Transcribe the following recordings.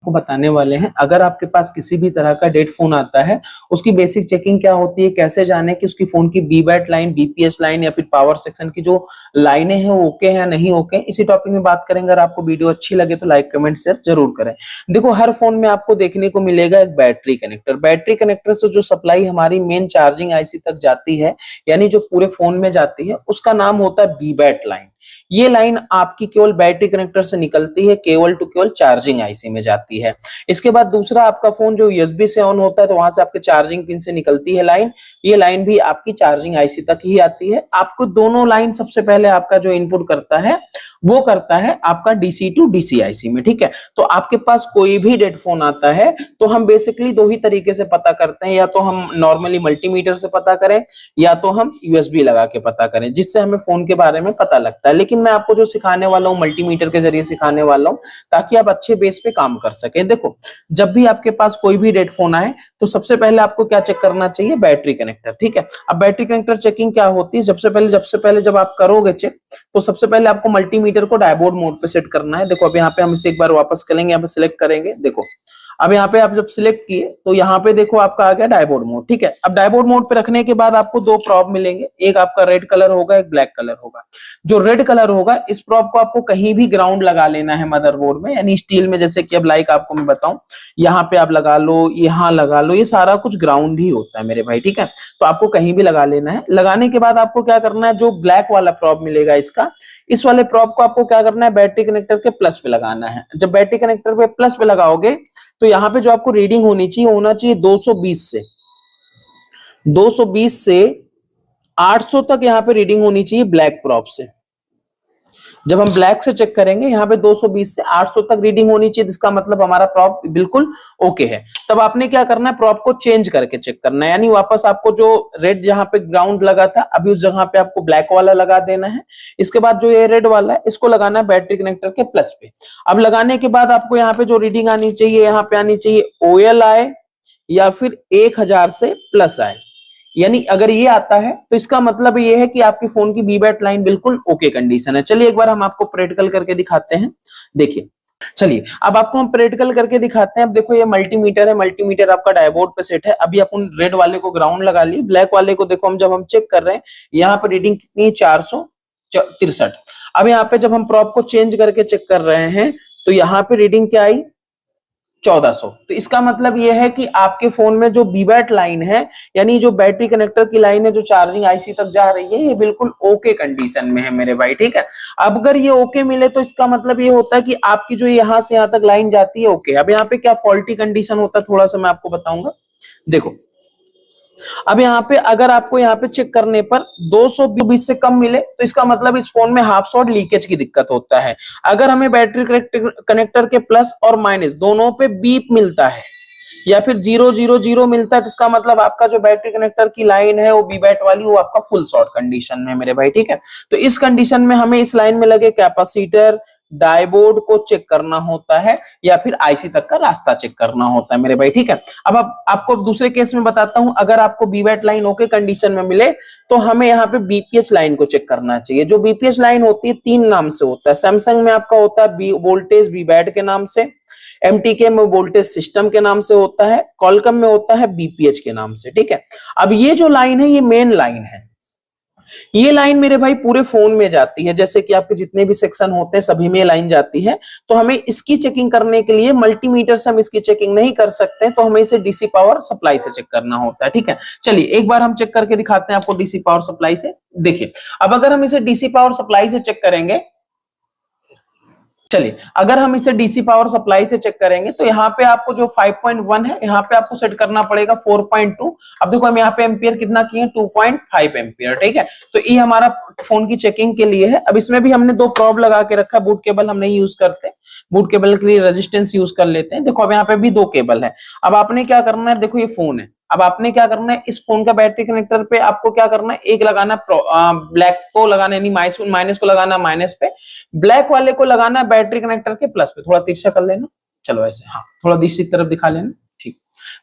आपको बताने वाले हैं। अगर आपके पास किसी भी तरह का डेड फोन आता है, उसकी बेसिक चेकिंग क्या होती है, कैसे जाने कि उसकी फोन की बीबैट लाइन, बीपीएस लाइन या फिर पावर सेक्शन की जो लाइनें हैं वो ओके है या नहीं ओके, इसी टॉपिक में बात करेंगे। अगर आपको वीडियो अच्छी लगे तो लाइक कमेंट शेयर जरूर करें। देखो, हर फोन में आपको देखने को मिलेगा एक बैटरी कनेक्टर। बैटरी कनेक्टर से जो सप्लाई हमारी मेन चार्जिंग आईसी तक जाती है, यानी जो पूरे फोन में जाती है, उसका नाम होता है बीबैट लाइन। ये लाइन आपकी केवल बैटरी कनेक्टर से निकलती है, केवल टू केवल चार्जिंग आईसी में जाती है। इसके बाद दूसरा, आपका फोन जो यूएसबी से ऑन होता है तो वहां से आपके चार्जिंग पिन से निकलती है लाइन, ये लाइन भी आपकी चार्जिंग आईसी तक ही आती है। आपको दोनों लाइन सबसे पहले आपका जो इनपुट करता है वो करता है आपका डीसी टू डीसी आईसी में, ठीक है। तो आपके पास कोई भी डेड फोन आता है तो हम बेसिकली दो ही तरीके से पता करते हैं, या तो हम नॉर्मली मल्टीमीटर से पता करें या तो हम यूएसबी लगा के पता करें, जिससे हमें फोन के बारे में पता लगता है। लेकिन मैं आपको जो सिखाने वाला हूँ मल्टीमीटर के जरिए सिखाने वाला हूँ, ताकि आप अच्छे बेस पे काम कर सकें। देखो, जब भी आपके पास कोई भी डेड फोन आए तो सबसे पहले आपको क्या चेक करना चाहिए, बैटरी कनेक्टर, ठीक है। अब बैटरी कनेक्टर चेकिंग क्या होती है, सबसे पहले जब आप करोगे चेक तो सबसे पहले आपको मल्टीमीटर को डायबोर्ड मोड पे सेट करना है। देखो, अब यहाँ पे हम इसे एक बार वापस करेंगे, यहाँ पे सिलेक्ट करेंगे। देखो, अब यहाँ पे आप जब सिलेक्ट किए तो यहाँ पे देखो आपका आ गया डायबोर्ड मोड, ठीक है। अब डायबोर्ड मोड पे रखने के बाद आपको दो प्रॉब मिलेंगे, एक आपका रेड कलर होगा, एक ब्लैक कलर होगा। जो रेड कलर होगा, इस प्रॉब को आपको कहीं भी ग्राउंड लगा लेना है मदरबोर्ड में, यानी स्टील में, जैसे कि अब लाइक आपको मैं बताऊं, यहाँ पे आप लगा लो, यहाँ लगा लो, ये सारा कुछ ग्राउंड ही होता है मेरे भाई, ठीक है। तो आपको कहीं भी लगा लेना है। लगाने के बाद आपको क्या करना है, जो ब्लैक वाला प्रॉब मिलेगा इसका, इस वाले प्रॉब को आपको क्या करना है, बैटरी कनेक्टर के प्लस पे लगाना है। जब बैटरी कनेक्टर पे प्लस पे लगाओगे तो यहाँ पे जो आपको रीडिंग होनी चाहिए, होना चाहिए 220 से 800 तक यहाँ पे रीडिंग होनी चाहिए ब्लैक प्रॉब से। जब हम ब्लैक से चेक करेंगे, यहाँ पे 220 से 800 तक रीडिंग होनी चाहिए, जिसका मतलब हमारा प्रॉब बिल्कुल ओके है। तब आपने क्या करना है, प्रॉब को चेंज करके चेक करना है, यानी वापस आपको जो रेड जहां पे ग्राउंड लगा था, अभी उस जगह पे आपको ब्लैक वाला लगा देना है। इसके बाद जो ये रेड वाला है, इसको लगाना है बैटरी कनेक्टर के प्लस पे। अब लगाने के बाद आपको यहाँ पे जो रीडिंग आनी चाहिए, यहाँ पे आनी चाहिए ओएल आए या फिर 1000 से प्लस आए। यानी अगर ये आता है तो इसका मतलब ये है कि आपकी फोन की बीबैट लाइन बिल्कुल ओके कंडीशन है। चलिए एक बार हम आपको प्रैक्टिकल करके दिखाते हैं। देखिए, चलिए अब आपको हम प्रैक्टिकल करके दिखाते हैं। अब देखो, ये मल्टीमीटर है, मल्टीमीटर आपका डायबोर्ड पे सेट है। अभी अपन रेड वाले को ग्राउंड लगा ली, ब्लैक वाले को देखो, हम जब हम चेक कर रहे हैं, यहाँ पर रीडिंग कितनी है, 463। अब यहाँ पे जब हम प्रॉब को चेंज करके चेक कर रहे हैं तो यहाँ पे रीडिंग क्या आई, 1400। तो इसका मतलब यह है कि आपके फोन में जो बीबैट लाइन है, यानी जो बैटरी कनेक्टर की लाइन है, जो चार्जिंग आईसी तक जा रही है, ये बिल्कुल ओके कंडीशन में है मेरे भाई, ठीक है। अब अगर ये ओके मिले तो इसका मतलब ये होता है कि आपकी जो यहां से यहां तक लाइन जाती है ओके। अब यहाँ पे क्या फॉल्टी कंडीशन होता है, थोड़ा सा मैं आपको बताऊंगा। देखो, अब यहाँ पे अगर आपको यहाँ पे चेक करने पर 220 से कम मिले तो इसका मतलब इस फोन में हाफ शॉट लीकेज की दिक्कत होता है। अगर हमें बैटरी कनेक्टर के प्लस और माइनस दोनों पे बीप मिलता है या फिर 000 मिलता है, तो इसका मतलब आपका जो बैटरी कनेक्टर की लाइन है वो बीबैट वाली, वो आपका फुल शॉर्ट कंडीशन में मेरे भाई, ठीक है। तो इस कंडीशन में हमें इस लाइन में लगे कैपेसिटर, डायबोर्ड को चेक करना होता है या फिर आईसी तक का रास्ता चेक करना होता है मेरे भाई, ठीक है। अब आपको दूसरे केस में बताता हूं। अगर आपको बीबैट लाइन ओके कंडीशन में मिले तो हमें यहाँ पे बीपीएच लाइन को चेक करना चाहिए। जो बीपीएच लाइन होती है 3 नाम से होता है। सैमसंग में आपका होता है वोल्टेज बीबैट के नाम से, एमटीके में वोल्टेज सिस्टम के नाम से होता है, कॉलकम में होता है बीपीएच के नाम से, ठीक है। अब ये जो लाइन है, ये मेन लाइन है। ये लाइन मेरे भाई पूरे फोन में जाती है, जैसे कि आपके जितने भी सेक्शन होते हैं सभी में लाइन जाती है। तो हमें इसकी चेकिंग करने के लिए मल्टीमीटर से हम इसकी चेकिंग नहीं कर सकते, तो हमें इसे डीसी पावर सप्लाई से चेक करना होता है, ठीक है। चलिए एक बार हम चेक करके दिखाते हैं आपको डीसी पावर सप्लाई से। देखिए, अब अगर हम इसे डीसी पावर सप्लाई से चेक करेंगे, चलिए अगर हम इसे डीसी पावर सप्लाई से चेक करेंगे तो यहाँ पे आपको जो 5.1 है, यहाँ पे आपको सेट करना पड़ेगा 4.2। अब देखो, हम यहाँ पे एम्पियर कितना किए, 2.5 एम्पियर, ठीक है। तो ये हमारा फोन की चेकिंग के लिए है। अब इसमें भी हमने 2 प्रॉब लगा के रखा। बूट केबल हम नहीं यूज करते, बूट केबल के लिए रेजिस्टेंस यूज कर लेते हैं। देखो, अब यहाँ पे भी 2 केबल है। अब आपने क्या करना है, देखो ये फोन है, अब आपने क्या करना है, इस फोन का बैटरी कनेक्टर पे आपको क्या करना है, एक लगाना ब्लैक को लगाना, यानी माइनस को लगाना माइनस पे, ब्लैक वाले को लगाना बैटरी कनेक्टर के प्लस पे। थोड़ा तिरछा कर लेना, चलो ऐसे, हाँ थोड़ा दूसरी तरफ दिखा लेना, ठीक।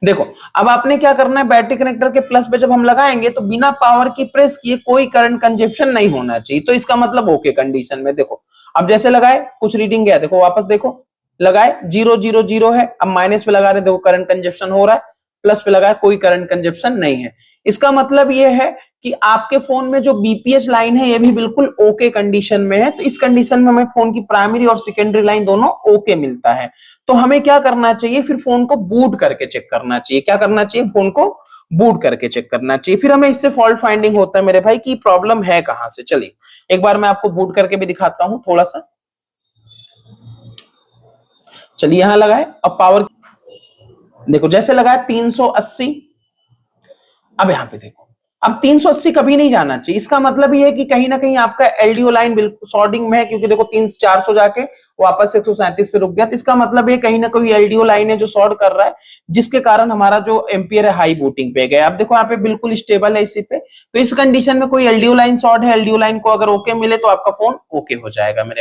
देखो, अब आपने क्या करना है, बैटरी कनेक्टर के प्लस पे जब हम लगाएंगे तो बिना पावर की प्रेस किए कोई करंट कंजप्शन नहीं होना चाहिए। तो इसका मतलब ओके कंडीशन में। देखो, अब जैसे लगाए कुछ रीडिंग गया, देखो वापस देखो, लगाए, 0 0 0 है, अब माइनस पे लगा रहे, देखो करंट कंजप्शन हो रहा है, प्लस पे लगाए, कोई करंट कंजप्शन नहीं है। इसका मतलब ये है कि आपके फोन में जो बीपीएच लाइन है ये भी बिल्कुल ओके कंडीशन में है। तो इस कंडीशन में हमें फोन की प्राइमरी और सेकेंडरी लाइन दोनों ओके मिलता है। तो हमें क्या करना चाहिए, फिर फोन को बूट करके चेक करना चाहिए। क्या करना चाहिए, फोन को बूट करके चेक करना चाहिए। फिर हमें इससे फॉल्ट फाइंडिंग होता है मेरे भाई कि प्रॉब्लम है कहां से। चलिए एक बार मैं आपको बूट करके भी दिखाता हूं थोड़ा सा। चलिए यहां लगाए, अब पावर देखो जैसे लगाए 380, अब यहां पे देखो, अब 380 कभी नहीं जाना चाहिए। इसका मतलब ये है कि कहीं ना कहीं आपका एलडीओ लाइन बिल्कुल शॉर्टिंग में है, क्योंकि देखो 400 जाके वापस 137 पे रुक गया। तो इसका मतलब ये कहीं ना कहीं एलडीओ लाइन है जो शॉर्ट कर रहा है, जिसके कारण हमारा जो एम्पियर है हाई बूटिंग पे गया। अब देखो यहाँ पे बिल्कुल स्टेबल है इसी पे। तो इस कंडीशन में कोई एलडीओ लाइन शॉर्ट है, एलडीओ लाइन को अगर ओके मिले तो आपका फोन ओके हो जाएगा मेरे